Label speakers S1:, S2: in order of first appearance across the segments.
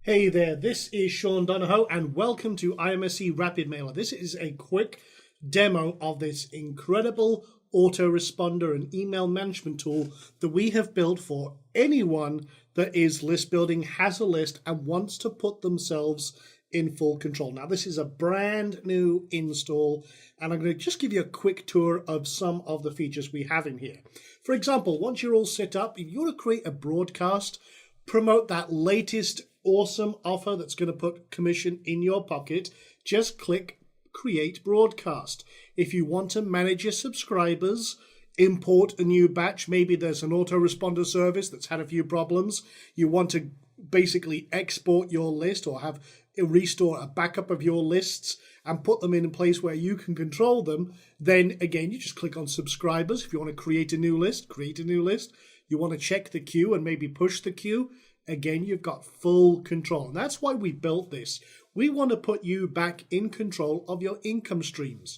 S1: Hey there, this is Sean Donahoe and welcome to IMSC Rapid Mailer. This is a quick demo of this incredible autoresponder and email management tool that we have built for anyone that is list building, has a list and wants to put themselves in full control. Now this is a brand new install and I'm going to just give you a quick tour of some of the features we have in here. For example, once you're all set up, if you want to create a broadcast, promote that latest awesome offer that's going to put commission in your pocket, just click Create Broadcast. If you want to manage your subscribers, import a new batch, maybe there's an autoresponder service that's had a few problems, you want to basically export your list or have restore a backup of your lists and put them in a place where you can control them, then again, you just click on subscribers. If you want to create a new list, create a new list. You want to check the queue and maybe push the queue. Again, you've got full control. And that's why we built this. We want to put you back in control of your income streams.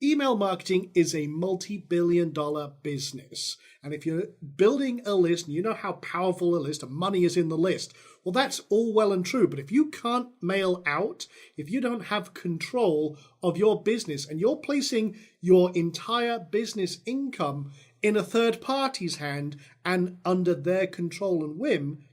S1: Email marketing is a multi-billion-dollar business. And if you're building a list and you know how powerful a list and money is in the list, well, that's all well and true. But if you can't mail out, if you don't have control of your business and you're placing your entire business income in a third party's hand and under their control and whim,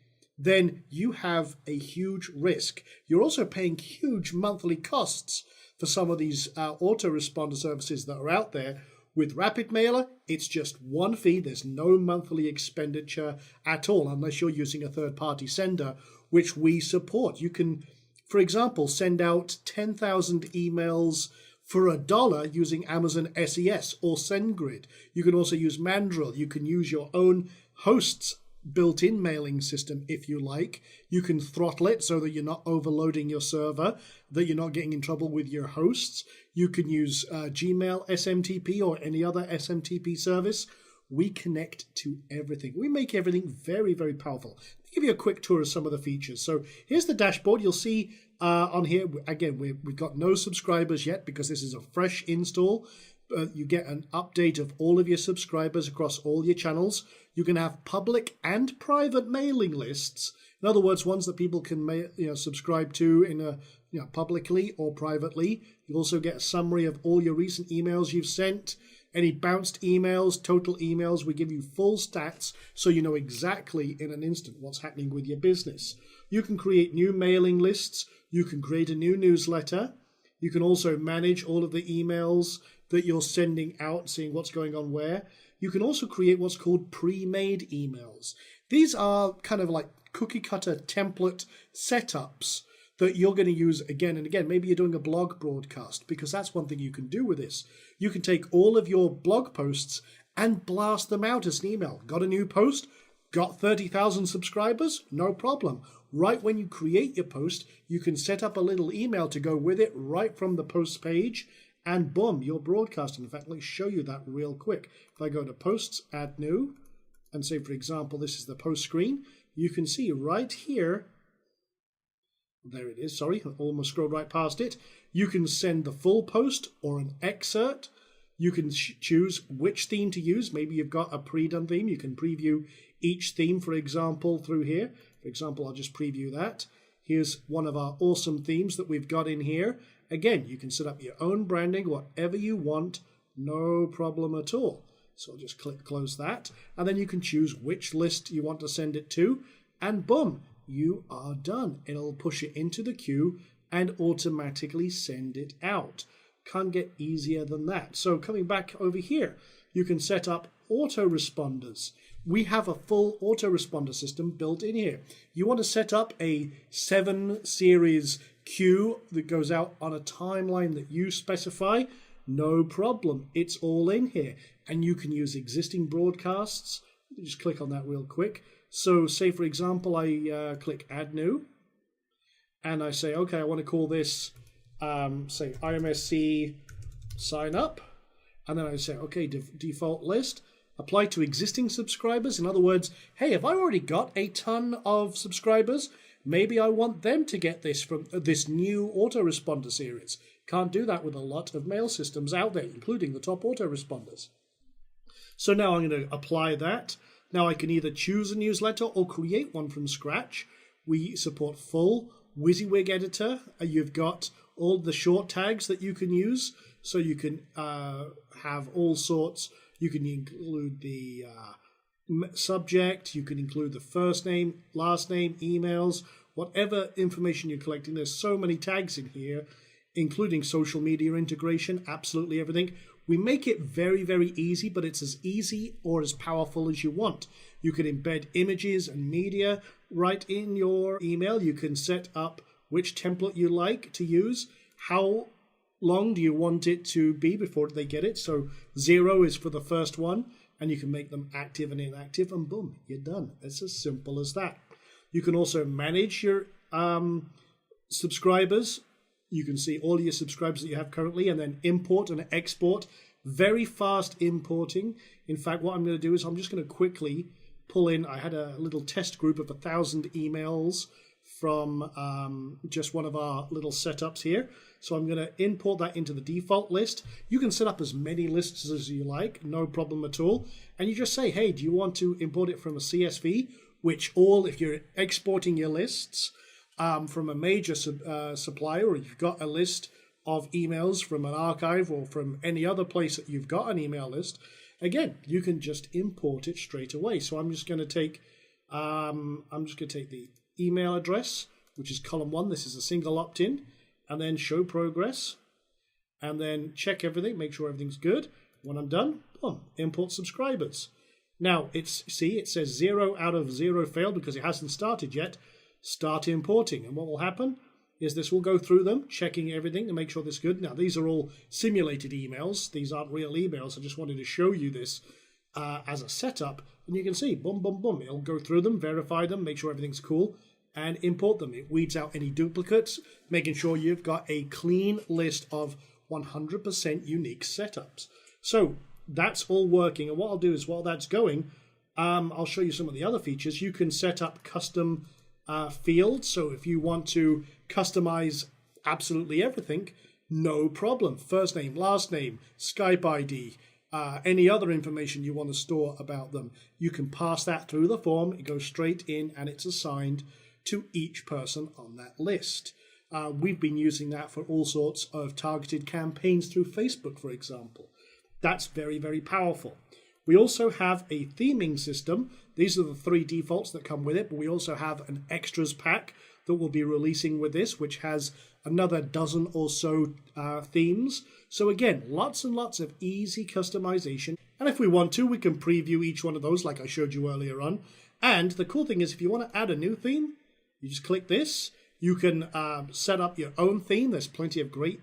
S1: then you have a huge risk. You're also paying huge monthly costs for some of these autoresponder services that are out there. With Rapid Mailer, it's just one fee. There's no monthly expenditure at all unless you're using a third-party sender, which we support. You can, for example, send out 10,000 emails for $1 using Amazon SES or SendGrid. You can also use Mandrill. You can use your own host's built-in mailing system if you like. You can throttle it so that you're not overloading your server, that you're not getting in trouble with your hosts. You can use Gmail SMTP or any other SMTP service. We connect to everything. We make everything very, very powerful. Let me give you a quick tour of some of the features. So here's the dashboard. You'll see on here, again, we've got no subscribers yet because this is a fresh install. You get an update of all of your subscribers across all your channels. You can have public and private mailing lists. In other words, ones that people can subscribe to in a publicly or privately. You also get a summary of all your recent emails you've sent, any bounced emails, total emails. We give you full stats so you know exactly in an instant what's happening with your business. You can create new mailing lists. You can create a new newsletter. You can also manage all of the emails that you're sending out, seeing what's going on where. You can also create what's called pre-made emails. These are kind of like cookie cutter template setups that you're going to use again and again. Maybe you're doing a blog broadcast, because that's one thing you can do with this. You can take all of your blog posts and blast them out as an email. Got a new post? Got 30,000 subscribers? No problem. Right when you create your post, you can set up a little email to go with it right from the post page, and boom, you're broadcasting. In fact, let me show you that real quick. If I go to Posts, Add New, and say, for example, this is the post screen, you can see right here, there it is, sorry, I almost scrolled right past it. You can send the full post or an excerpt. You can choose which theme to use. Maybe you've got a pre-done theme. You can preview each theme, for example, through here. For example, I'll just preview that. Here's one of our awesome themes that we've got in here. Again, you can set up your own branding, whatever you want, no problem at all. So I'll just click close that. And then you can choose which list you want to send it to. And boom, you are done. It'll push it into the queue and automatically send it out. Can't get easier than that. So coming back over here, you can set up autoresponders. We have a full autoresponder system built in here. You want to set up a 7 series queue that goes out on a timeline that you specify? No problem. It's all in here. And you can use existing broadcasts. Just click on that real quick. So say, for example, I click Add New. And I say, okay, I want to call this, say, IMSC Sign Up. And then I say, okay, default list. Apply to existing subscribers. In other words, hey, have I already got a ton of subscribers? Maybe I want them to get this from this new autoresponder series. Can't do that with a lot of mail systems out there, including the top autoresponders. So now I'm going to apply that. Now I can either choose a newsletter or create one from scratch. We support full WYSIWYG editor. You've got all the short tags that you can use. So you can have all sorts. You can include the subject. You can include the first name, last name, emails, whatever information you're collecting. There's so many tags in here, including social media integration, absolutely everything. We make it very, very easy, but it's as easy or as powerful as you want. You can embed images and media right in your email. You can set up which template you like to use. How long do you want it to be before they get it? So 0 is for the first one, and you can make them active and inactive, and boom, you're done. It's as simple as that. You can also manage your subscribers. You can see all your subscribers that you have currently, and then import and export. Very fast importing. In fact, what I'm going to do is I'm just going to quickly pull in. I had a little test group of 1,000 emails from just one of our little setups here. So I'm going to import that into the default list. You can set up as many lists as you like, no problem at all. And you just say, hey, do you want to import it from a CSV? Which if you're exporting your lists from a major supplier, or you've got a list of emails from an archive or from any other place that you've got an email list, again, you can just import it straight away. So I'm just going to take the email address, which is column 1. This is a single opt-in, and then show progress, and then check everything, make sure everything's good. When I'm done, boom, import subscribers. Now it says 0 out of 0 failed because it hasn't started yet. Start importing, and what will happen is this will go through them, checking everything to make sure this is good. Now these are all simulated emails; these aren't real emails. I just wanted to show you this as a setup, and you can see, boom, boom, boom. It'll go through them, verify them, make sure everything's cool, and import them. It weeds out any duplicates, making sure you've got a clean list of 100% unique setups. So that's all working, and what I'll do is while that's going, I'll show you some of the other features. You can set up custom fields, so if you want to customize absolutely everything, no problem. First name, last name, Skype ID, any other information you want to store about them, you can pass that through the form. It goes straight in and it's assigned to each person on that list. We've been using that for all sorts of targeted campaigns through Facebook, for example. That's very, very powerful. We also have a theming system. These are the 3 defaults that come with it, but we also have an extras pack that we'll be releasing with this, which has another dozen or so themes. So again, lots and lots of easy customization. And if we want to, we can preview each one of those like I showed you earlier on. And the cool thing is, if you want to add a new theme, you just click this. You can set up your own theme. There's plenty of great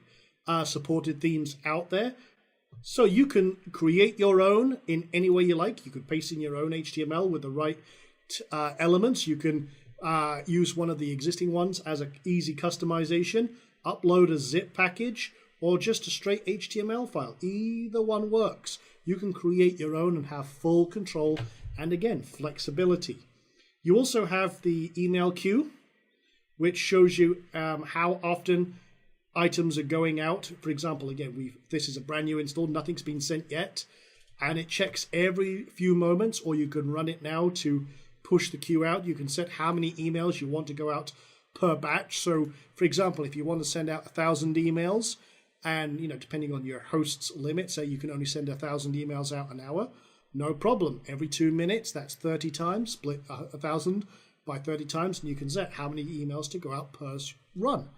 S1: supported themes out there. So you can create your own in any way you like. You could paste in your own HTML with the right elements. You can use one of the existing ones as an easy customization, upload a zip package, or just a straight HTML file. Either one works. You can create your own and have full control and, again, flexibility. You also have the email queue, which shows you how often items are going out. For example, again, this is a brand new install, nothing's been sent yet, and it checks every few moments, or you can run it now to push the queue out. You can set how many emails you want to go out per batch. So, for example, if you want to send out 1,000 emails, and depending on your host's limit, say you can only send 1,000 emails out an hour, no problem. Every 2 minutes, that's 30 times, split 1,000 by 30 times, and you can set how many emails to go out per run.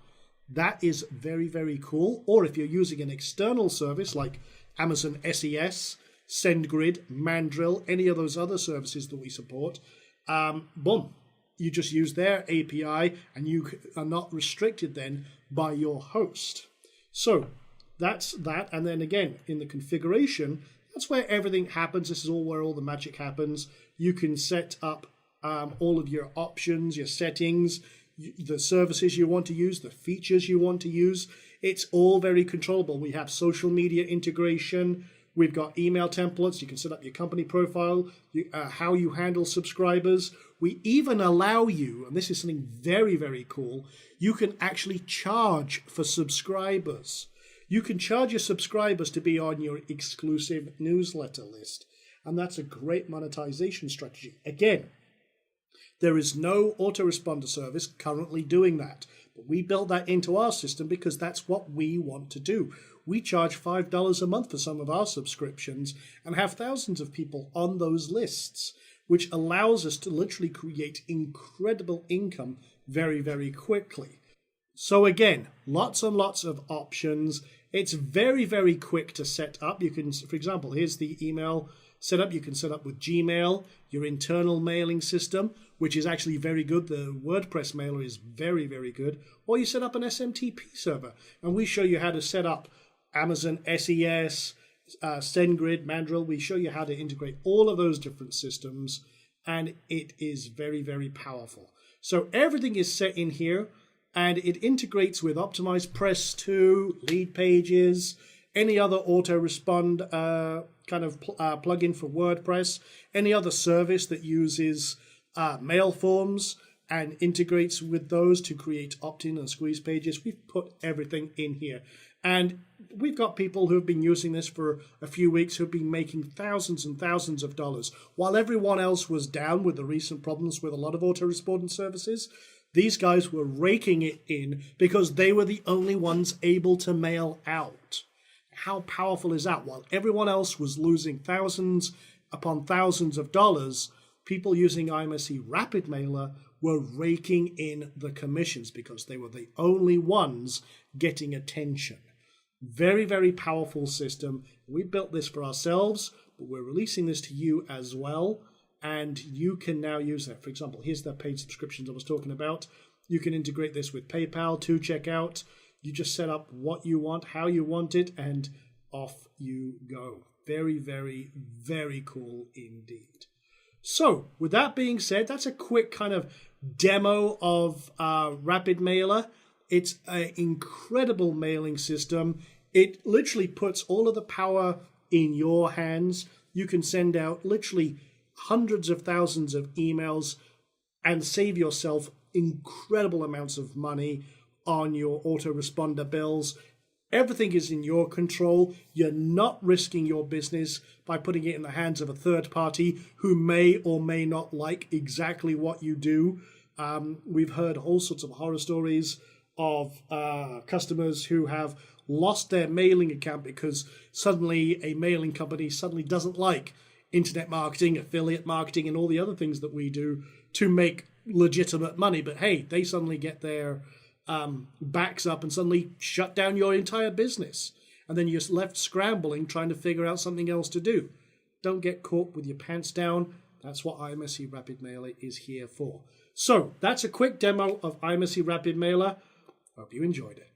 S1: That is very, very cool. Or if you're using an external service like Amazon SES, SendGrid, Mandrill, any of those other services that we support, boom, you just use their API and you are not restricted then by your host. So that's that. And then again, in the configuration, that's where everything happens. This is all where all the magic happens. You can set up all of your options, your settings, the services you want to use, the features you want to use. It's all very controllable. We have social media integration. We've got email templates. You can set up your company profile, how you handle subscribers. We even allow you, and this is something very, very cool, you can actually charge for subscribers. You can charge your subscribers to be on your exclusive newsletter list. And that's a great monetization strategy. Again, There is no autoresponder service currently doing that. But we built that into our system because that's what we want to do. We charge $5 a month for some of our subscriptions and have thousands of people on those lists, which allows us to literally create incredible income very, very quickly. So again, lots and lots of options. It's very, very quick to set up. You can, for example, here's the email setup. You can set up with Gmail, your internal mailing system, which is actually very good. The WordPress mailer is very, very good. Or you set up an SMTP server, and we show you how to set up Amazon SES, SendGrid, Mandrill. We show you how to integrate all of those different systems, and it is very, very powerful. So everything is set in here, and it integrates with Optimized Press 2, Lead Pages, any other autorespond kind of plugin for WordPress, any other service that uses mail forms and integrates with those to create opt-in and squeeze pages. We've put everything in here. And we've got people who have been using this for a few weeks who have been making thousands and thousands of dollars. While everyone else was down with the recent problems with a lot of autoresponding services, these guys were raking it in because they were the only ones able to mail out. How powerful is that? While everyone else was losing thousands upon thousands of dollars, people using IMSE Rapid Mailer were raking in the commissions because they were the only ones getting attention. Very, very powerful system. We built this for ourselves, but we're releasing this to you as well. And you can now use that. For example, here's the paid subscriptions I was talking about. You can integrate this with PayPal to checkout. You just set up what you want, how you want it, and off you go. Very, very, very cool indeed. So with that being said, that's a quick kind of demo of Rapid Mailer. It's an incredible mailing system. It literally puts all of the power in your hands. You can send out literally hundreds of thousands of emails and save yourself incredible amounts of money on your autoresponder bills. Everything is in your control. You're not risking your business by putting it in the hands of a third party who may or may not like exactly what you do. We've heard all sorts of horror stories of customers who have lost their mailing account because suddenly a mailing company suddenly doesn't like internet marketing, affiliate marketing, and all the other things that we do to make legitimate money. But hey, they suddenly get their backs up and suddenly shut down your entire business. And then you're left scrambling, trying to figure out something else to do. Don't get caught with your pants down. That's what IMSE Rapid Mailer is here for. So that's a quick demo of IMSE Rapid Mailer. Hope you enjoyed it.